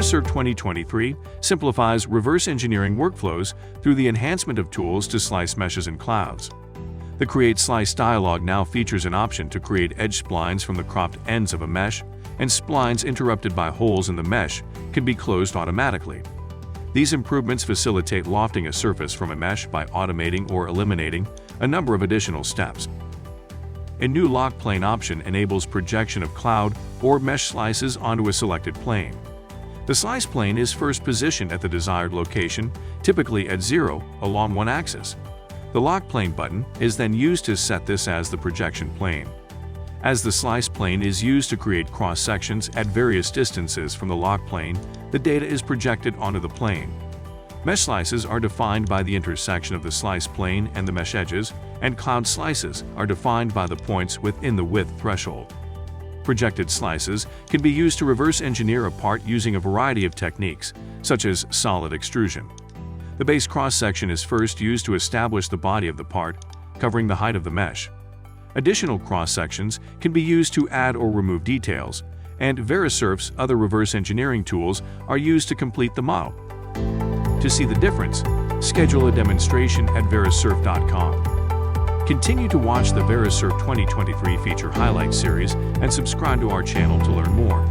Verisurf 2023 simplifies reverse engineering workflows through the enhancement of tools to slice meshes and clouds. The Create Slice dialog now features an option to create edge splines from the cropped ends of a mesh, and splines interrupted by holes in the mesh can be closed automatically. These improvements facilitate lofting a surface from a mesh by automating or eliminating a number of additional steps. A new lock plane option enables projection of cloud or mesh slices onto a selected plane. The slice plane is first positioned at the desired location, typically at 0, along one axis. The lock plane button is then used to set this as the projection plane. As the slice plane is used to create cross-sections at various distances from the lock plane, the data is projected onto the plane. Mesh slices are defined by the intersection of the slice plane and the mesh edges, and cloud slices are defined by the points within the width threshold. Projected slices can be used to reverse engineer a part using a variety of techniques, such as solid extrusion. The base cross-section is first used to establish the body of the part, covering the height of the mesh. Additional cross-sections can be used to add or remove details, and Verisurf's other reverse engineering tools are used to complete the model. To see the difference, schedule a demonstration at verisurf.com. Continue to watch the Verisurf 2023 feature highlight series and subscribe to our channel to learn more.